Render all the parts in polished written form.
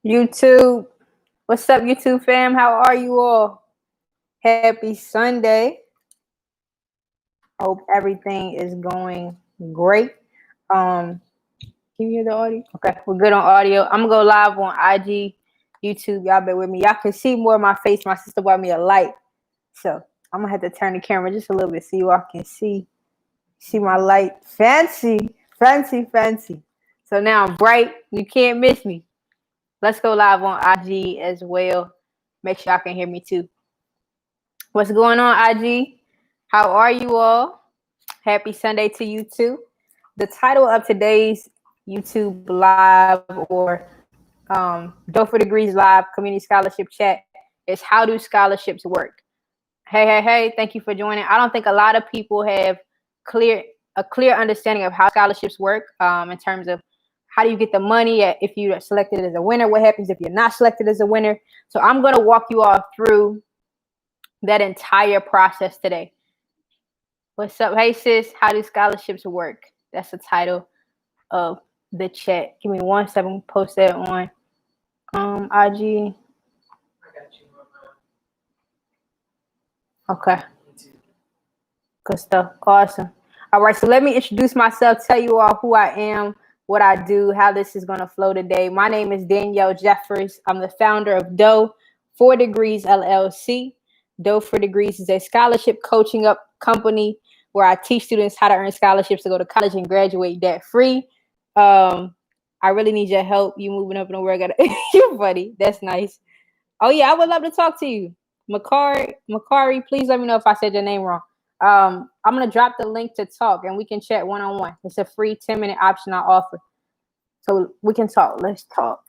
YouTube. What's up, YouTube fam? How are you all? Happy Sunday. Hope everything is going great. Can you hear the audio? Okay, we're good on audio. I'm gonna go live on IG, YouTube. Y'all bear with me. Y'all can see more of my face. My sister bought me a light, so I'm gonna have to turn the camera just a little bit so you all can see my light. Fancy. So now I'm bright. You can't miss me. Let's go live on IG as well. Make sure y'all can hear me too. What's going on, IG? How are you all? Happy Sunday to you too. The title of today's YouTube live or Doe for Degrees live community scholarship chat is how do scholarships work? Hey, thank you for joining. I don't think a lot of people have a clear understanding of how scholarships work in terms of how do you get the money if you're selected as a winner? What happens if you're not selected as a winner? So I'm going to walk you all through that entire process today. What's up? Hey, sis. How do scholarships work? That's the title of the chat. Give me 1 second. Post that on IG. I got you. Okay. Good stuff. Awesome. All right. So let me introduce myself, tell you all who I am, what I do, how this is going to flow today. My name is Danielle Jeffers. I'm the founder of Doe for Degrees LLC. Doe for Degrees is a scholarship coaching company where I teach students how to earn scholarships to go to college and graduate debt free. I really need your help. You moving up in the world. You're funny. That's nice. Oh yeah, I would love to talk to you. Makari, please let me know if I said your name wrong. I'm going to drop the link to talk and we can chat one-on-one. It's a free 10-minute option I offer. So we can talk. Let's talk.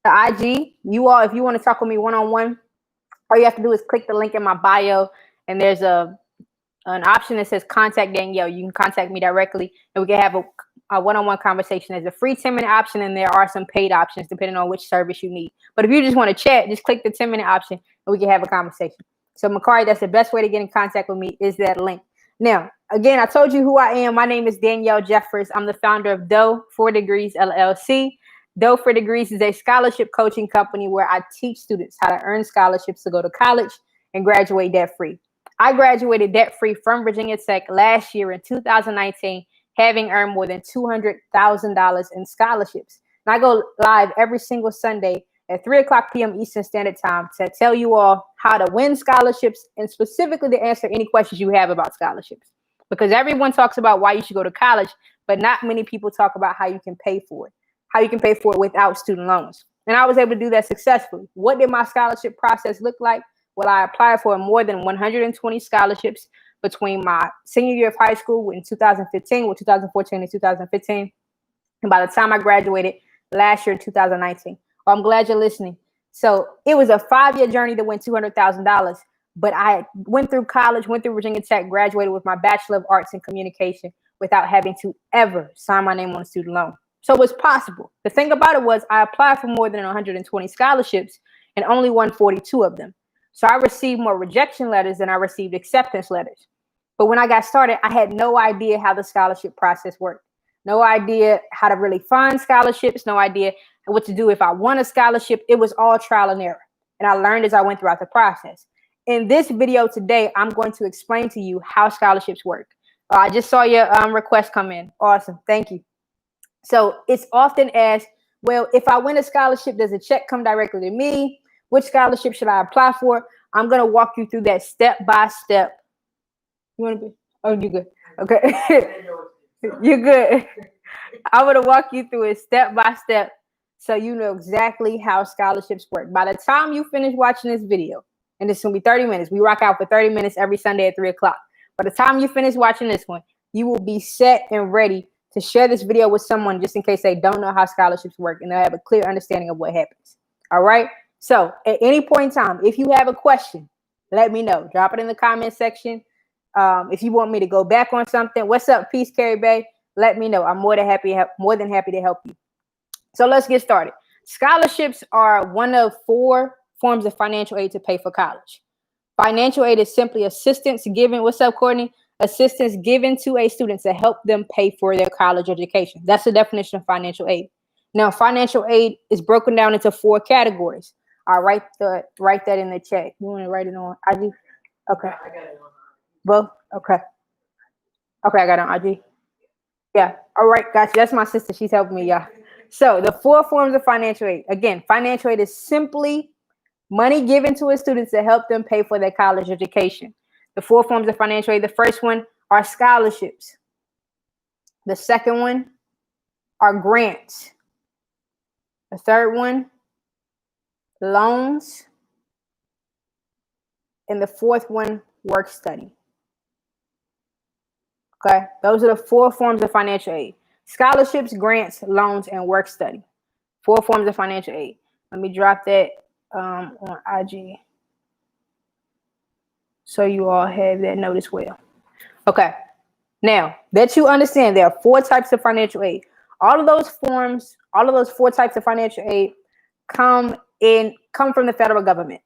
The IG, you all, if you want to talk with me one-on-one, all you have to do is click the link in my bio and there's an option that says contact Danielle. You can contact me directly and we can have a one-on-one conversation. There's a free 10-minute option and there are some paid options depending on which service you need. But if you just want to chat, just click the 10-minute option and we can have a conversation. So Makari, that's the best way to get in contact with me is that link. Now, again, I told you who I am. My name is Danielle Jeffers. I'm the founder of Doe for Degrees LLC. Doe for Degrees is a scholarship coaching company where I teach students how to earn scholarships to go to college and graduate debt-free. I graduated debt-free from Virginia Tech last year in 2019, having earned more than $200,000 in scholarships. And I go live every single Sunday at 3:00 p.m. Eastern Standard Time to tell you all how to win scholarships and specifically to answer any questions you have about scholarships. Because everyone talks about why you should go to college, but not many people talk about how you can pay for it, how you can pay for it without student loans. And I was able to do that successfully. What did my scholarship process look like? Well, I applied for more than 120 scholarships between my senior year of high school in 2015, with 2014 and 2015. And by the time I graduated last year, 2019. Well, I'm glad you're listening. So it was a 5-year journey to win $200,000. But I went through college, went through Virginia Tech, graduated with my Bachelor of Arts in Communication without having to ever sign my name on a student loan. So it was possible. The thing about it was I applied for more than 120 scholarships and only won 42 of them. So I received more rejection letters than I received acceptance letters. But when I got started, I had no idea how the scholarship process worked. No idea how to really find scholarships, no idea what to do if I won a scholarship. It was all trial and error. And I learned as I went throughout the process. In this video today, I'm going to explain to you how scholarships work. I just saw your request come in. Awesome. Thank you. So it's often asked, well, if I win a scholarship, does a check come directly to me? Which scholarship should I apply for? I'm going to walk you through that step by step. You want to be? Oh, you're good. Okay. You're good. I'm going to walk you through it step by step so you know exactly how scholarships work. By the time you finish watching this video, and it's going to be 30 minutes. We rock out for 30 minutes every Sunday at 3:00. By the time you finish watching this one, you will be set and ready to share this video with someone just in case they don't know how scholarships work and they'll have a clear understanding of what happens. All right. So at any point in time, if you have a question, let me know. Drop it in the comment section. If you want me to go back on something, what's up, Peace Carrie Bay? Let me know. I'm more than happy to help you. So let's get started. Scholarships are one of 4 forms of financial aid to pay for college. Financial aid is simply assistance given. What's up, Courtney? Assistance given to a student to help them pay for their college education. That's the definition of financial aid. Now, financial aid is broken down into 4 categories. I'll write that in the chat. You want to write it on IG? Okay. Both? Okay. Okay, I got it on IG. Yeah. All right, gotcha. That's my sister. She's helping me, y'all. So the 4 forms of financial aid. Again, financial aid is simply money given to a student to help them pay for their college education. The 4 forms of financial aid. The first one are scholarships. The second one are grants. The third one, loans. And the fourth one, work study. Okay, those are the 4 forms of financial aid. Scholarships, grants, loans, and work study. 4 forms of financial aid. Let me drop that on IG so you all have that note as well. Okay, now that you understand there are 4 types of financial aid. All of those 4 types of financial aid come from the federal government.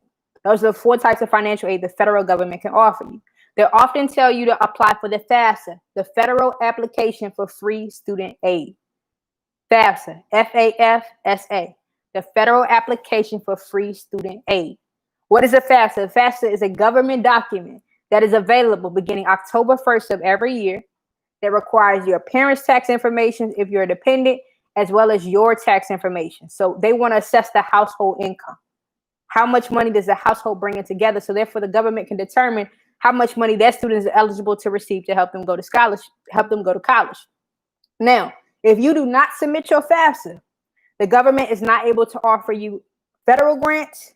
Those are the 4 types of financial aid the federal government can offer you. They often tell you to apply for the FAFSA, the Federal Application for Free Student Aid. FAFSA, F-A-F-S-A, the Federal Application for Free Student Aid. What is a FAFSA? FAFSA is a government document that is available beginning October 1st of every year that requires your parents' tax information if you're a dependent, as well as your tax information. So they want to assess the household income. How much money does the household bring in together? So therefore, the government can determine how much money that student is eligible to receive to help them go to college. Now, if you do not submit your FAFSA, the government is not able to offer you federal grants.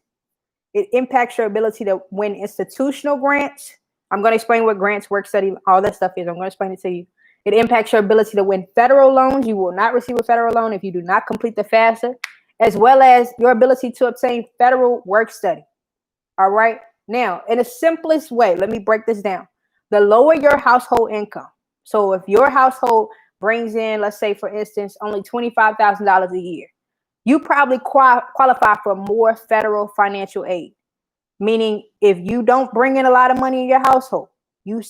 It impacts your ability to win institutional grants. I'm going to explain what grants, work study, all that stuff is. I'm going to explain it to you. It impacts your ability to win federal loans. You will not receive a federal loan if you do not complete the FAFSA, as well as your ability to obtain federal work study. All right. Now, in the simplest way, let me break this down. The lower your household income. So if your household brings in, let's say, for instance, only $25,000 a year, you probably qualify for more federal financial aid. Meaning, if you don't bring in a lot of money in your household, you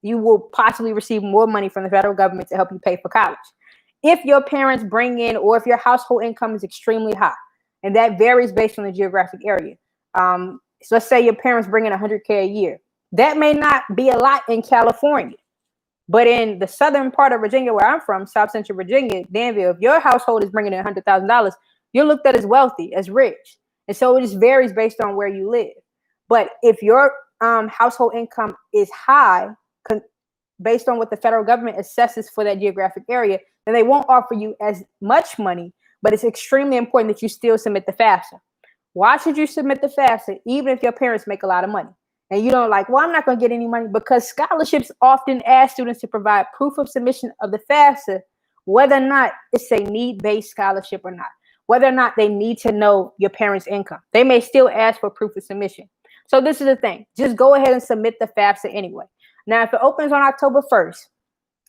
will possibly receive more money from the federal government to help you pay for college. If your parents bring in, or if your household income is extremely high, and that varies based on the geographic area. So let's say your parents bring in $100K a year. That may not be a lot in California, but in the southern part of Virginia, where I'm from, South Central Virginia, Danville, if your household is bringing in $100,000, you're looked at as wealthy, as rich. And so it just varies based on where you live. But if your household income is high, based on what the federal government assesses for that geographic area, then they won't offer you as much money, but it's extremely important that you still submit the FAFSA. Why should you submit the FAFSA, even if your parents make a lot of money? And you don't like, well, I'm not going to get any money, because scholarships often ask students to provide proof of submission of the FAFSA, whether or not it's a need-based scholarship or not, whether or not they need to know your parents' income. They may still ask for proof of submission. So this is the thing. Just go ahead and submit the FAFSA anyway. Now, if it opens on October 1st,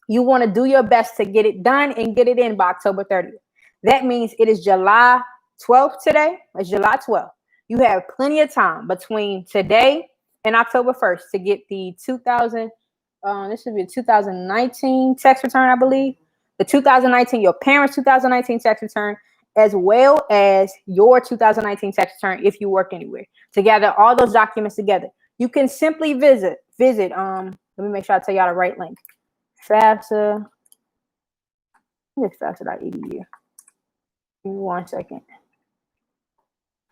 you want to do your best to get it done and get it in by October 30th. That means it is July 12th today. It's July 12th. You have plenty of time between today and October 1st to get the this should be a 2019 tax return, I believe. The 2019, your parents' 2019 tax return, as well as your 2019 tax return if you work anywhere. To gather all those documents together, you can simply visit, let me make sure I tell y'all the right link. FAFSA. It's FAFSA.edu. Give me 1 second.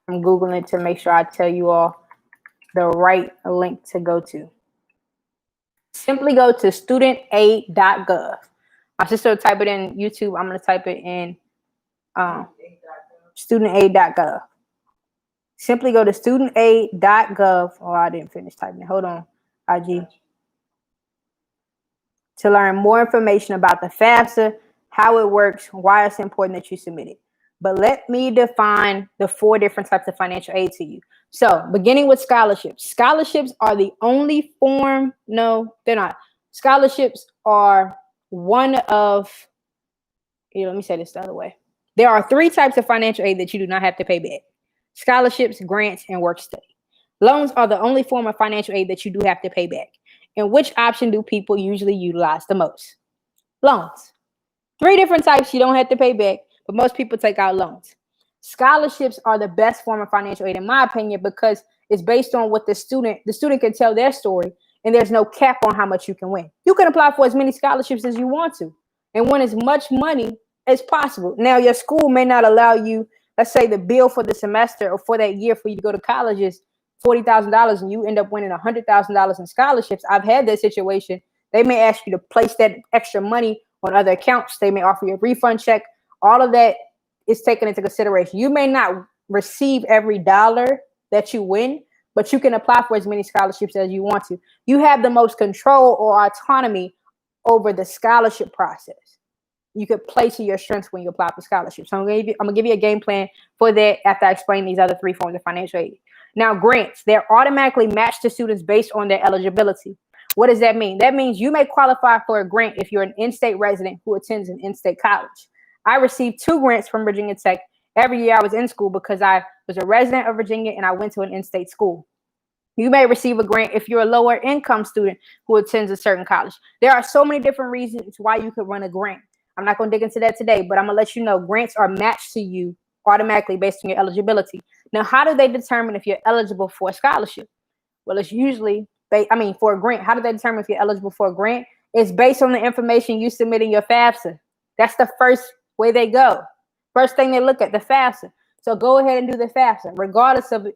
I'm Googling it to make sure I tell you all the right link to go to. Simply go to studentaid.gov. My sister will type it in YouTube. I'm going to type it in studentaid.gov. Simply go to studentaid.gov. Oh, I didn't finish typing it. Hold on, IG. To learn more information about the FAFSA, how it works, why it's important that you submit it. But let me define the 4 different types of financial aid to you. So beginning with scholarships. Scholarships are the only form. No, they're not. Scholarships are one of, let me say this the other way. There are 3 types of financial aid that you do not have to pay back. Scholarships, grants, and work study. Loans are the only form of financial aid that you do have to pay back. And which option do people usually utilize the most? Loans. 3 different types you don't have to pay back, but most people take out loans. Scholarships are the best form of financial aid, in my opinion, because it's based on what the student can tell their story, and there's no cap on how much you can win. You can apply for as many scholarships as you want to and win as much money as possible. Now, your school may not allow you, let's say the bill for the semester or for that year for you to go to college is $40,000 and you end up winning $100,000 in scholarships. I've had that situation. They may ask you to place that extra money on other accounts. They may offer you a refund check. All of that is taken into consideration. You may not receive every dollar that you win, but you can apply for as many scholarships as you want to. You have the most control or autonomy over the scholarship process. You could play to your strengths when you apply for scholarships. So I'm gonna give you a game plan for that after I explain these other three forms of financial aid. Now, grants, they're automatically matched to students based on their eligibility. What does that mean? That means you may qualify for a grant if you're an in-state resident who attends an in-state college. I received 2 grants from Virginia Tech every year I was in school because I was a resident of Virginia and I went to an in-state school. You may receive a grant if you're a lower income student who attends a certain college. There are so many different reasons why you could run a grant. I'm not going to dig into that today, but I'm going to let you know grants are matched to you automatically based on your eligibility. Now, how do they determine if you're eligible for a scholarship? Well, it's usually, for a grant. How do they determine if you're eligible for a grant? It's based on the information you submit in your FAFSA. That's the first way they go. First thing they look at, the FAFSA. So go ahead and do the FAFSA, regardless of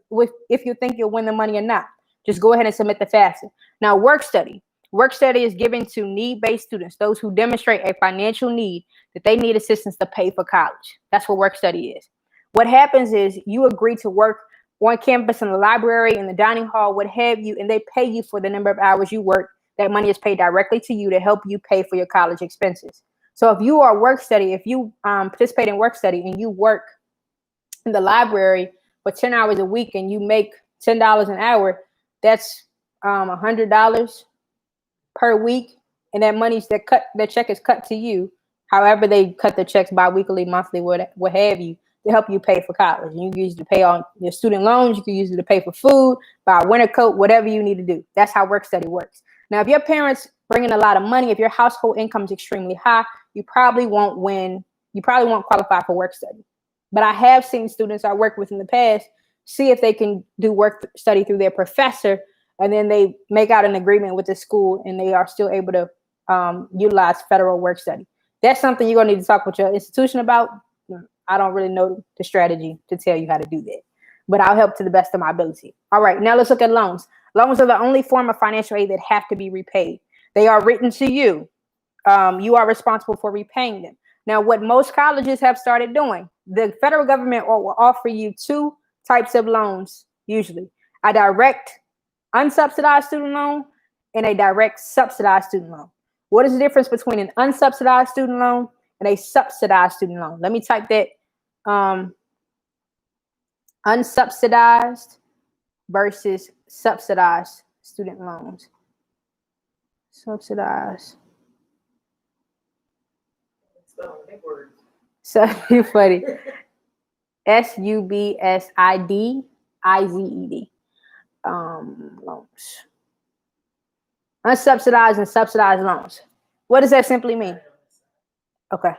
if you think you'll win the money or not. Just go ahead and submit the FAFSA. Now, work study. Work study is given to need-based students, those who demonstrate a financial need that they need assistance to pay for college. That's what work study is. What happens is you agree to work on campus in the library, in the dining hall, what have you, and they pay you for the number of hours you work. That money is paid directly to you to help you pay for your college expenses. So if you are work study, if you participate in work study and you work in the library for 10 hours a week and you make $10 an hour, that's $100 per week, and that money's that check is cut to you. However, they cut the checks bi-weekly, monthly, what have you, to help you pay for college. And you can use it to pay on your student loans. You can use it to pay for food, buy a winter coat, whatever you need to do. That's how work study works. Now, if your parents bring in a lot of money, if your household income is extremely high, you probably won't win. You probably won't qualify for work study. But I have seen students I worked with in the past see if they can do work study through their professor, and then they make out an agreement with the school and they are still able to utilize federal work study. That's something you're going to need to talk with your institution about. I don't really know the strategy to tell you how to do that, but I'll help to the best of my ability. All right, now let's look at loans. Loans are the only form of financial aid that have to be repaid. They are written to you. You are responsible for repaying them. Now, what most colleges have started doing, the federal government will offer you 2 types of loans, usually. A direct unsubsidized student loan and a direct subsidized student loan. What is the difference between an unsubsidized student loan and a subsidized student loan? Let me type that. Unsubsidized versus subsidized student loans. Subsidized. So you're funny. Subsidized. Loans. Unsubsidized and subsidized loans. What does that simply mean? Okay.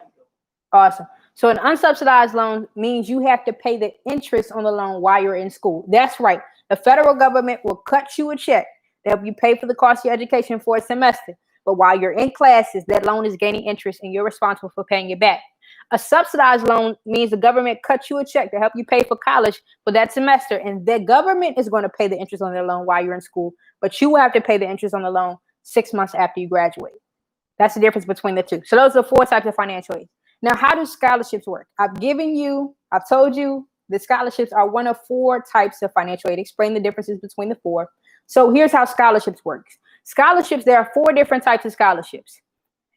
Awesome. So an unsubsidized loan means you have to pay the interest on the loan while you're in school. That's right. The federal government will cut you a check to help you pay for the cost of your education for a semester. But while you're in classes, that loan is gaining interest and you're responsible for paying it back. A subsidized loan means the government cuts you a check to help you pay for college for that semester, and the government is going to pay the interest on their loan while you're in school, but you will have to pay the interest on the loan 6 months after you graduate. That's the difference between the two. So those are 4 types of financial aid. Now, how do scholarships work? I've told you the scholarships are one of 4 types of financial aid. Explain the differences between the 4. So here's how scholarships work. Scholarships, there are 4 different types of scholarships: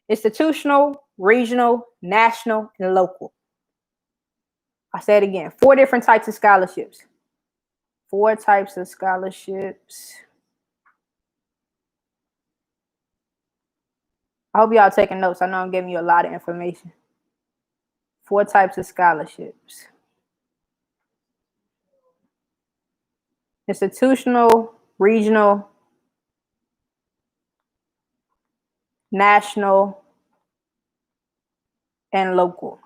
institutional, regional, national, and local. I'll say it again. 4 different types of scholarships. 4 types of scholarships. I hope y'all taking notes. I know I'm giving you a lot of information. 4 types of scholarships. Institutional, regional, national, and local.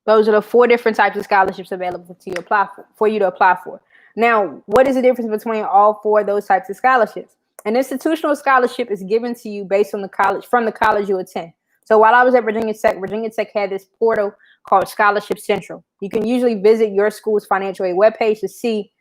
Those are the 4 different types of scholarships available to you to apply for. Now, what is the difference between all 4 of those types of scholarships? An institutional scholarship is given to you based on from the college you attend. So while I was at Virginia Tech had this portal called Scholarship Central. You can usually visit your school's financial aid webpage to see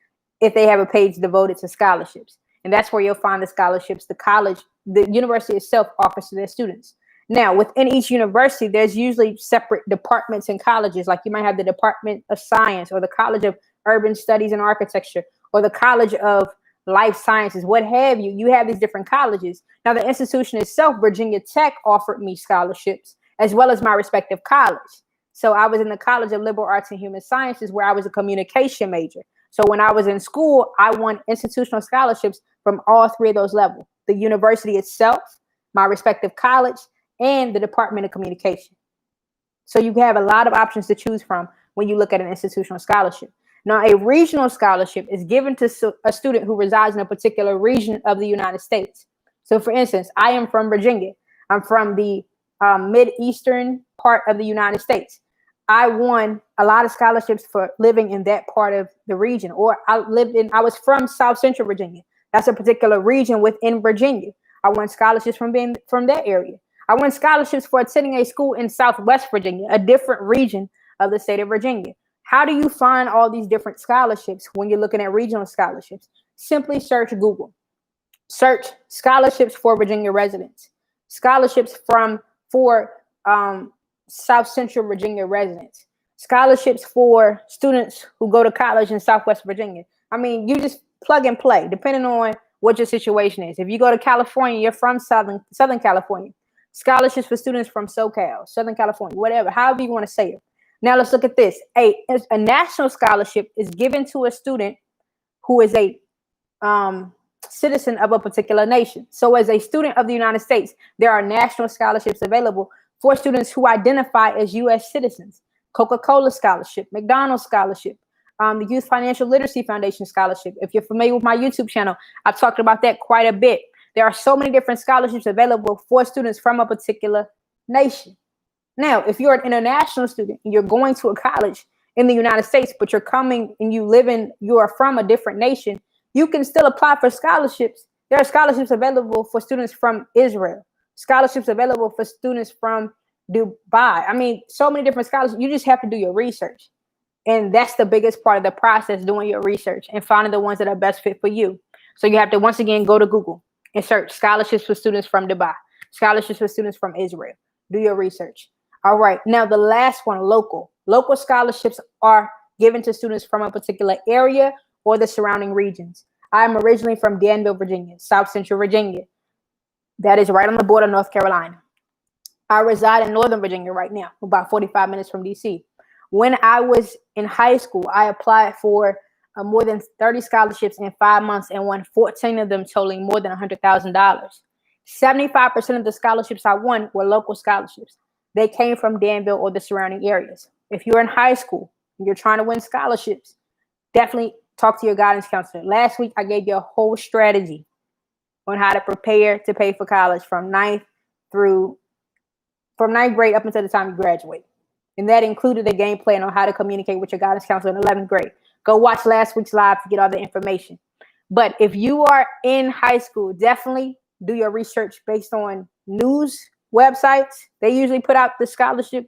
if they have a page devoted to scholarships. And that's where you'll find the scholarships the university itself offers to their students. Now, within each university, there's usually separate departments and colleges. Like you might have the Department of Science or the College of Urban Studies and Architecture or the College of Life Sciences, what have you. You have these different colleges. Now, the institution itself, Virginia Tech, offered me scholarships as well as my respective college. So I was in the College of Liberal Arts and Human Sciences where I was a communication major. So when I was in school, I won institutional scholarships from all 3 of those levels: the university itself, my respective college, and the Department of Communication. So you have a lot of options to choose from when you look at an institutional scholarship. Now, a regional scholarship is given to a student who resides in a particular region of the United States. So for instance, I am from Virginia. I'm from the mid-eastern part of the United States. I won a lot of scholarships for living in that part of the region. Or I was from South Central Virginia. That's a particular region within Virginia. I won scholarships from that area. I won scholarships for attending a school in Southwest Virginia, a different region of the state of Virginia. How do you find all these different scholarships when you're looking at regional scholarships? Simply search Google. Search scholarships for Virginia residents. Scholarships for South Central Virginia residents. Scholarships for students who go to college in Southwest Virginia. I mean, you just plug and play, depending on what your situation is. If you go to California, you're from Southern California. Scholarships for students from SoCal, Southern California, whatever, however you want to say it. Now let's look at this. A national scholarship is given to a student who is a citizen of a particular nation. So as a student of the United States, there are national scholarships available for students who identify as U.S. citizens. Coca-Cola Scholarship, McDonald's Scholarship, the Youth Financial Literacy Foundation Scholarship. If you're familiar with my YouTube channel, I've talked about that quite a bit. There are so many different scholarships available for students from a particular nation. Now, if you're an international student and you're going to a college in the United States, but you're coming and you are from a different nation, you can still apply for scholarships. There are scholarships available for students from Israel, scholarships available for students from Dubai. I mean, so many different scholarships. You just have to do your research. And that's the biggest part of the process, doing your research and finding the ones that are best fit for you. So you have to, once again, go to Google and search scholarships for students from Dubai, scholarships for students from Israel. Do your research. All right. Now, the last one, local. Local scholarships are given to students from a particular area or the surrounding regions. I'm originally from Danville, Virginia, South Central Virginia. That is right on the border of North Carolina. I reside in Northern Virginia right now, about 45 minutes from DC. When I was in high school, I applied for more than 30 scholarships in 5 months and won 14 of them, totaling more than $100,000. 75% of the scholarships I won were local scholarships. They came from Danville or the surrounding areas. If you're in high school and you're trying to win scholarships, definitely talk to your guidance counselor. Last week, I gave you a whole strategy on how to prepare to pay for college from ninth grade up until the time you graduate. And that included a game plan on how to communicate with your guidance counselor in 11th grade. Go watch last week's live to get all the information. But if you are in high school, definitely do your research based on news websites. They usually put out the scholarship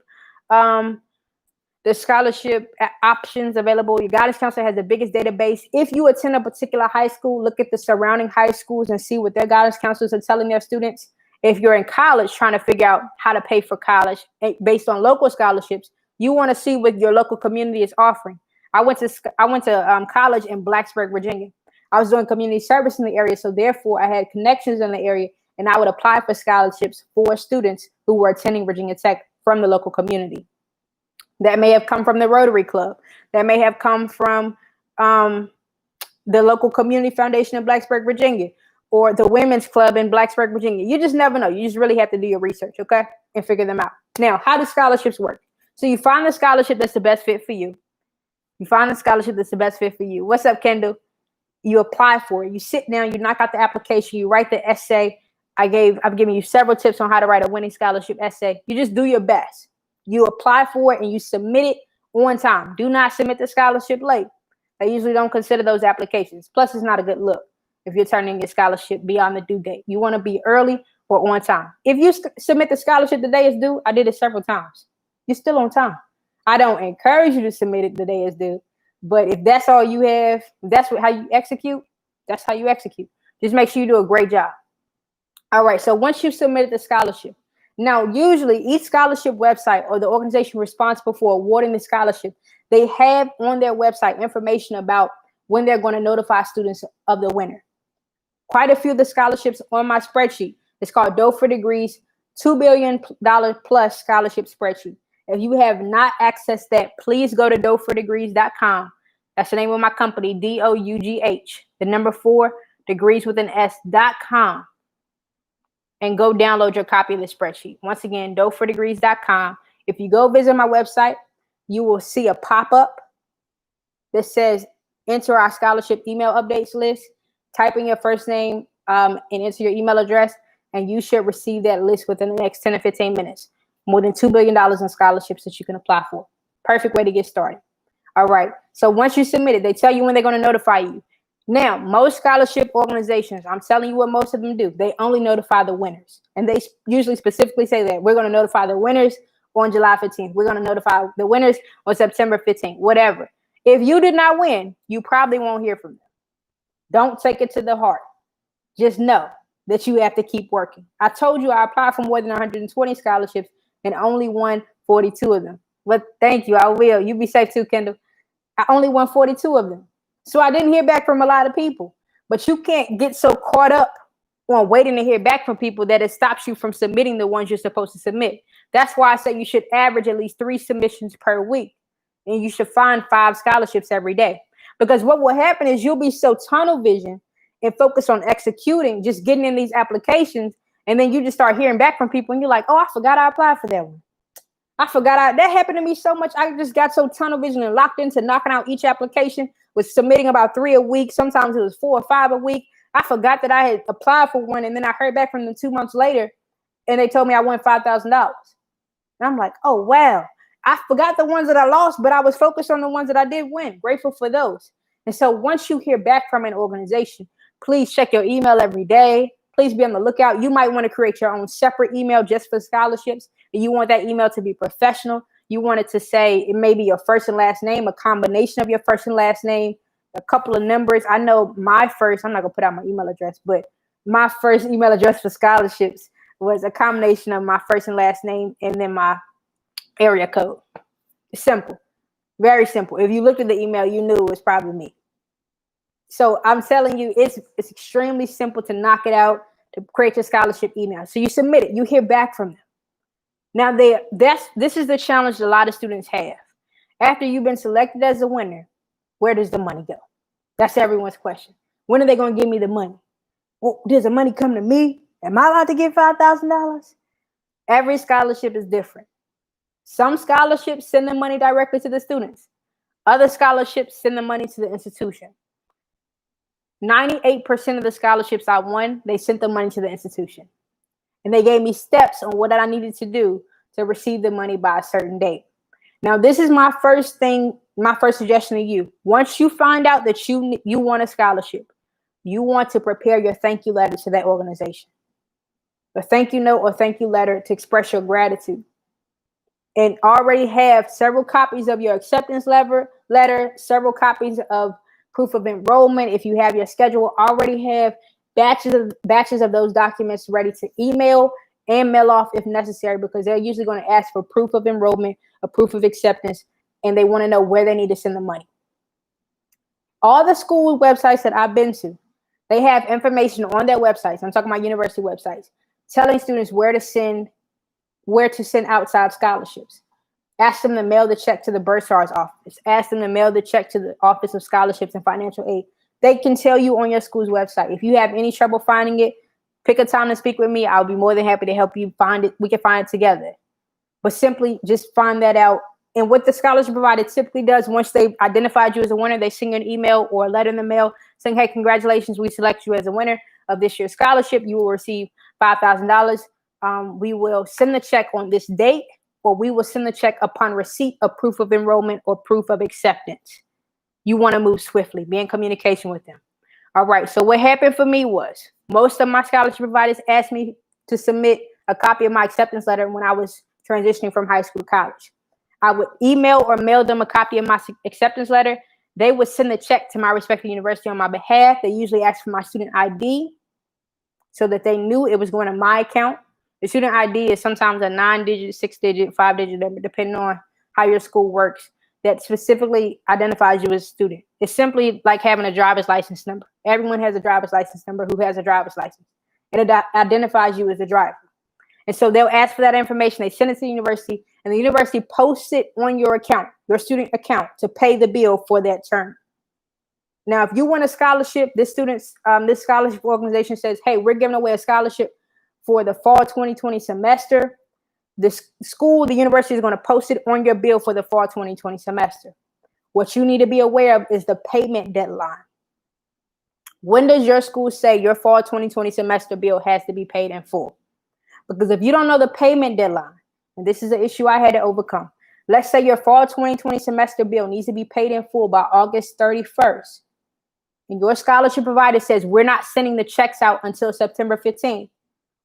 options available. Your guidance counselor has the biggest database. If you attend a particular high school, look at the surrounding high schools and see what their guidance counselors are telling their students. If you're in college trying to figure out how to pay for college based on local scholarships, you want to see what your local community is offering. I went to college in Blacksburg, Virginia. I was doing community service in the area, so therefore I had connections in the area, and I would apply for scholarships for students who were attending Virginia Tech from the local community. That may have come from the Rotary Club. That may have come from the local community foundation in Blacksburg, Virginia, or the Women's Club in Blacksburg, Virginia. You just never know. You just really have to do your research, okay, and figure them out. Now, how do scholarships work? So you find the scholarship that's the best fit for you. What's up, Kendall? You apply for it. You sit down, you knock out the application, you write the essay. I've given you several tips on how to write a winning scholarship essay. You just do your best. You apply for it and you submit it on time. Do not submit the scholarship late. They usually don't consider those applications. Plus, it's not a good look if you're turning your scholarship beyond the due date. You want to be early or on time. If you submit the scholarship the day is due, I did it several times. You're still on time. I don't encourage you to submit it the day is due, but if that's all you have, if that's how you execute, that's how you execute. Just make sure you do a great job. All right, so once you've submitted the scholarship, now usually each scholarship website or the organization responsible for awarding the scholarship, they have on their website information about when they're going to notify students of the winner. Quite a few of the scholarships on my spreadsheet. It's called Dough for Degrees, $2 billion plus scholarship spreadsheet. If you have not accessed that, please go to doughfordegrees.com. That's the name of my company, DOUGH, the number 4, degrees with an S.com. And go download your copy of the spreadsheet. Once again, doughfordegrees.com. If you go visit my website, you will see a pop-up that says enter our scholarship email updates list. Type in your first name and enter your email address, and you should receive that list within the next 10 to 15 minutes. More than $2 billion in scholarships that you can apply for. Perfect way to get started. All right. So once you submit it, they tell you when they're going to notify you. Now, most scholarship organizations, I'm telling you what most of them do. They only notify the winners. And they usually specifically say that we're going to notify the winners on July 15th. We're going to notify the winners on September 15th, whatever. If you did not win, you probably won't hear from them. Don't take it to the heart. Just know that you have to keep working. I told you I applied for more than 120 scholarships and only won 42 of them. But thank you. I will. You be safe too, Kendall. I only won 42 of them. So I didn't hear back from a lot of people. But you can't get so caught up on waiting to hear back from people that it stops you from submitting the ones you're supposed to submit. That's why I say you should average at least 3 submissions per week. And you should find 5 scholarships every day. Because what will happen is you'll be so tunnel vision and focused on executing, just getting in these applications. And then you just start hearing back from people and you're like, oh, I forgot I applied for that one. That happened to me so much. I just got so tunnel vision and locked into knocking out each application, was submitting about 3 a week. Sometimes it was 4 or 5 a week. I forgot that I had applied for one. And then I heard back from them 2 months later and they told me I won $5,000. And I'm like, oh, wow. I forgot the ones that I lost, but I was focused on the ones that I did win. Grateful for those. And so once you hear back from an organization, please check your email every day. Please be on the lookout. You might want to create your own separate email just for scholarships. And you want that email to be professional. You want it to say it may be your first and last name, a combination of your first and last name, a couple of numbers. I know my first, I'm not going to put out my email address, but my first email address for scholarships was a combination of my first and last name and then my area code. Simple. Very simple. If you looked at the email, you knew it was probably me. So I'm telling you, it's extremely simple to knock it out, to create your scholarship email. So you submit it, you hear back from them. Now this is the challenge a lot of students have. After you've been selected as a winner, where does the money go? That's everyone's question. When are they going to give me the money? Well, does the money come to me? Am I allowed to get $5,000? Every scholarship is different. Some scholarships send the money directly to the students. Other scholarships send the money to the institution. 98% of the scholarships I won, they sent the money to the institution. And they gave me steps on what I needed to do to receive the money by a certain date. Now, this is my first suggestion to you. Once you find out that you want a scholarship, you want to prepare your thank you letter to that organization. A thank you note or thank you letter to express your gratitude. And already have several copies of your acceptance letter, several copies of proof of enrollment. If you have your schedule, already have batches of those documents ready to email and mail off if necessary, because they're usually going to ask for proof of enrollment, a proof of acceptance, and they want to know where they need to send the money. All the school websites that I've been to, they have information on their websites. I'm talking about university websites, telling students where to send outside scholarships. Ask them to mail the check to the bursar's office. Ask them to mail the check to the Office of Scholarships and Financial Aid. They can tell you on your school's website. If you have any trouble finding it, pick a time to speak with me. I'll be more than happy to help you find it. We can find it together. But simply just find that out. And what the scholarship provider typically does, once they've identified you as a winner, they send you an email or a letter in the mail saying, hey, congratulations, we select you as a winner of this year's scholarship. You will receive $5,000. We will send the check on this date. or we will send the check upon receipt of proof of enrollment or proof of acceptance. You want to move swiftly. Be in communication with them. All right. So what happened for me was most of my scholarship providers asked me to submit a copy of my acceptance letter when I was transitioning from high school to college. I would email or mail them a copy of my acceptance letter. They would send the check to my respective university on my behalf. They usually asked for my student ID so that they knew it was going to my account. The student ID is sometimes a 9-digit, 6-digit, 5-digit number, depending on how your school works, that specifically identifies you as a student. It's simply like having a driver's license number. Everyone has a driver's license number who has a driver's license. And it identifies you as a driver. And so they'll ask for that information. They send it to the university, and the university posts it on your account, your student account, to pay the bill for that term. Now, if you want a scholarship, this scholarship organization says, hey, we're giving away a scholarship for the fall 2020 semester. The university is going to post it on your bill for the fall 2020 semester. What you need to be aware of is the payment deadline. When does your school say your fall 2020 semester bill has to be paid in full? Because if you don't know the payment deadline, and this is an issue I had to overcome, let's say your fall 2020 semester bill needs to be paid in full by August 31st, and your scholarship provider says we're not sending the checks out until September 15th.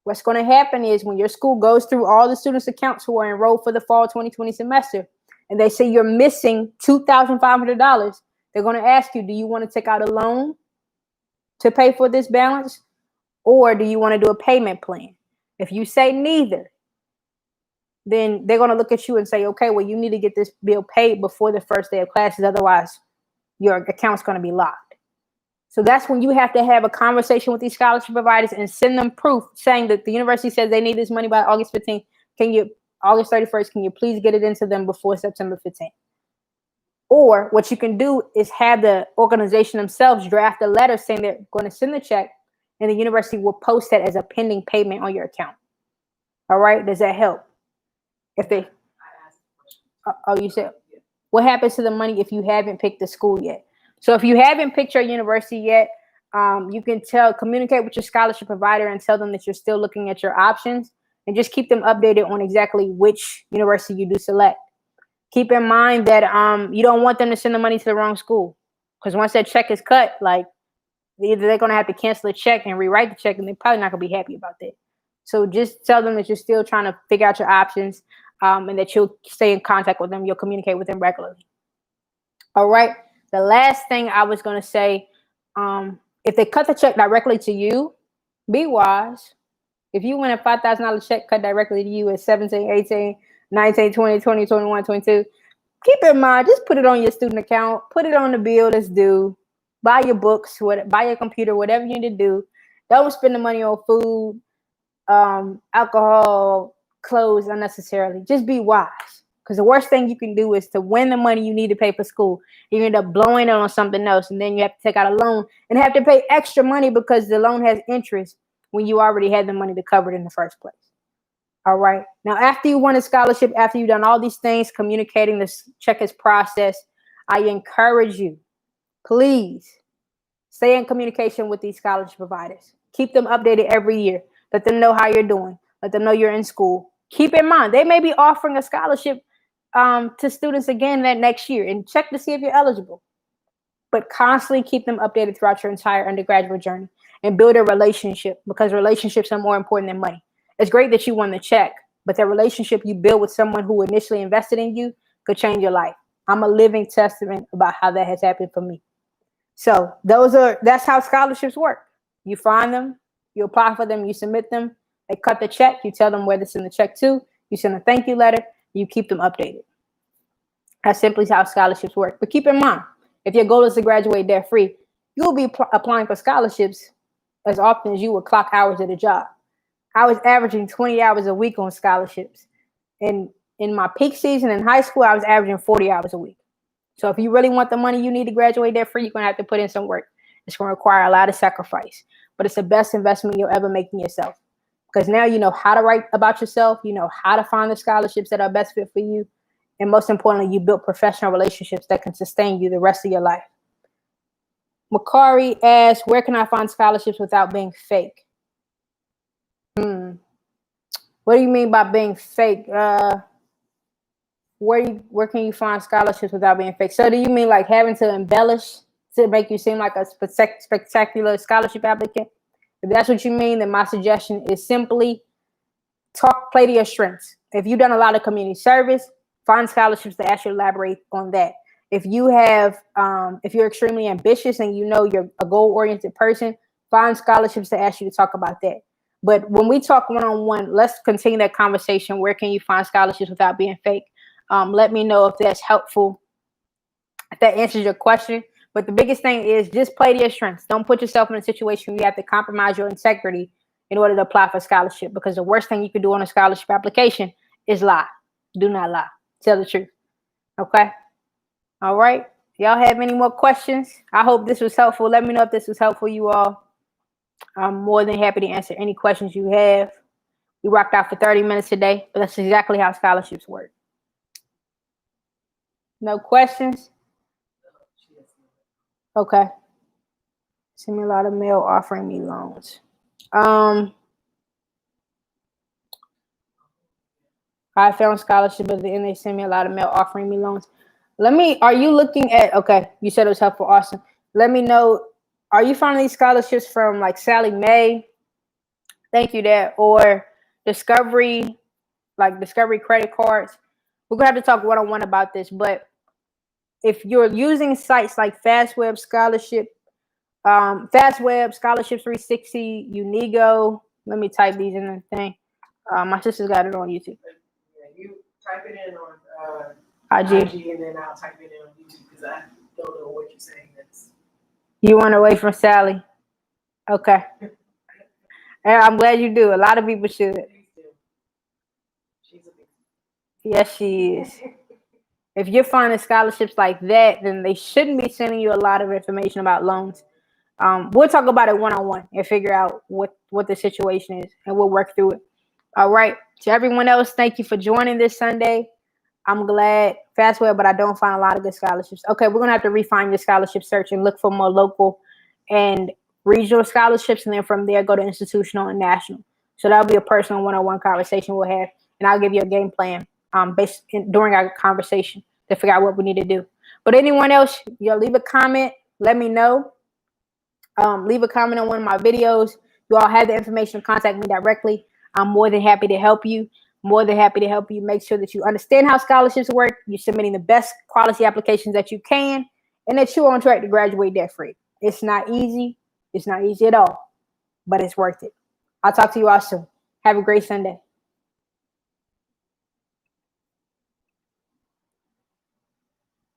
What's going to happen is when your school goes through all the students' accounts who are enrolled for the fall 2020 semester, and they say you're missing $2,500, they're going to ask you, do you want to take out a loan to pay for this balance, or do you want to do a payment plan? If you say neither, then they're going to look at you and say, okay, well, you need to get this bill paid before the first day of classes. Otherwise, your account's going to be locked. So that's when you have to have a conversation with these scholarship providers and send them proof saying that the university says they need this money by August 15th. August 31st, can you please get it into them before September 15th? Or what you can do is have the organization themselves draft a letter saying they're going to send the check, and the university will post that as a pending payment on your account. All right. Does that help? If they, you said, what happens to the money if you haven't picked the school yet? So if you haven't picked your university yet, you can communicate with your scholarship provider and tell them that you're still looking at your options, and just keep them updated on exactly which university you do select. Keep in mind that you don't want them to send the money to the wrong school, because once that check is cut, like, either they're going to have to cancel the check and rewrite the check, and they're probably not going to be happy about that. So just tell them that you're still trying to figure out your options, and that you'll stay in contact with them. You'll communicate with them regularly. All right. The last thing I was going to say, if they cut the check directly to you, be wise. If you win a $5,000 check cut directly to you at 17, 18, 19, 20, 20, 21, 22, keep in mind, just put it on your student account, put it on the bill that's due. Buy your books, buy your computer, whatever you need to do. Don't spend the money on food, alcohol, clothes unnecessarily. Just be wise. Because the worst thing you can do is to win the money you need to pay for school. You end up blowing it on something else, and then you have to take out a loan and have to pay extra money because the loan has interest when you already had the money to cover it in the first place. All right. Now, after you won a scholarship, after you've done all these things, communicating, this check is processed, I encourage you, please stay in communication with these scholarship providers. Keep them updated every year. Let them know how you're doing. Let them know you're in school. Keep in mind, they may be offering a scholarship to students again that next year, and check to see if you're eligible. But constantly keep them updated throughout your entire undergraduate journey, and build a relationship, because relationships are more important than money. It's great that you won the check, but that relationship you build with someone who initially invested in you could change your life. I'm a living testament about how that has happened for me. So that's how scholarships work. You find them, you apply for them, you submit them, they cut the check, you tell them where to send the check to, you send a thank you letter, you keep them updated. That's simply how scholarships work. But keep in mind, if your goal is to graduate debt-free, you'll be applying for scholarships as often as you would clock hours at a job. I was averaging 20 hours a week on scholarships. And in my peak season in high school, I was averaging 40 hours a week. So if you really want the money you need to graduate debt-free, you're going to have to put in some work. It's going to require a lot of sacrifice, but it's the best investment you'll ever make in yourself. Because now you know how to write about yourself. You know how to find the scholarships that are best fit for you. And most importantly, you build professional relationships that can sustain you the rest of your life. Makari asks, where can I find scholarships without being fake? What do you mean by being fake? where can you find scholarships without being fake? So do you mean like having to embellish to make you seem like a spectacular scholarship applicant? If that's what you mean, then my suggestion is simply play to your strengths. If you've done a lot of community service, find scholarships to actually elaborate on that. If you have, if you're extremely ambitious and you know you're a goal-oriented person, find scholarships to ask you to talk about that. But when we talk one-on-one, let's continue that conversation. Where can you find scholarships without being fake? Let me know if that's helpful, if that answers your question. But the biggest thing is just play to your strengths. Don't put yourself in a situation where you have to compromise your integrity in order to apply for scholarship, because the worst thing you could do on a scholarship application is lie. Do not lie. Tell the truth. Okay? All right. Y'all have any more questions? I hope this was helpful. Let me know if this was helpful, you all. I'm more than happy to answer any questions you have. We rocked out for 30 minutes today, but that's exactly how scholarships work. No questions? Okay. Send me a lot of mail offering me loans. I found scholarship, but then they send me a lot of mail offering me loans. Are you looking at, okay, you said it was helpful, awesome. Let me know, are you finding these scholarships from like Sally Mae? Thank you, Dad. Or Discovery, like Discovery credit cards? We're gonna have to talk one-on-one about this, but if you're using sites like FastWeb Scholarship, FastWeb, Scholarship 360, Unigo, let me type these in the thing. My sister's got it on YouTube. Yeah, you type it in on IG, and then I'll type it in on YouTube because I don't know what you're saying. You want away from Sally? Okay. And I'm glad you do. A lot of people should. Yes, she is. If you're finding scholarships like that, then they shouldn't be sending you a lot of information about loans. We'll talk about it one-on-one and figure out what the situation is, and we'll work through it. All right. To everyone else, thank you for joining this Sunday. I'm glad. FastWeb, but I don't find a lot of good scholarships. Okay, we're going to have to refine your scholarship search and look for more local and regional scholarships, and then from there, go to institutional and national. So that'll be a personal one-on-one conversation we'll have, and I'll give you a game plan during our conversation to figure out what we need to do. But anyone else, leave a comment. Let me know. Leave a comment on one of my videos. You all have the information to contact me directly. I'm more than happy to help you. More than happy to help you make sure that you understand how scholarships work, you're submitting the best quality applications that you can, and that you're on track to graduate debt-free. It's not easy. It's not easy at all, but it's worth it. I'll talk to you all soon. Have a great Sunday.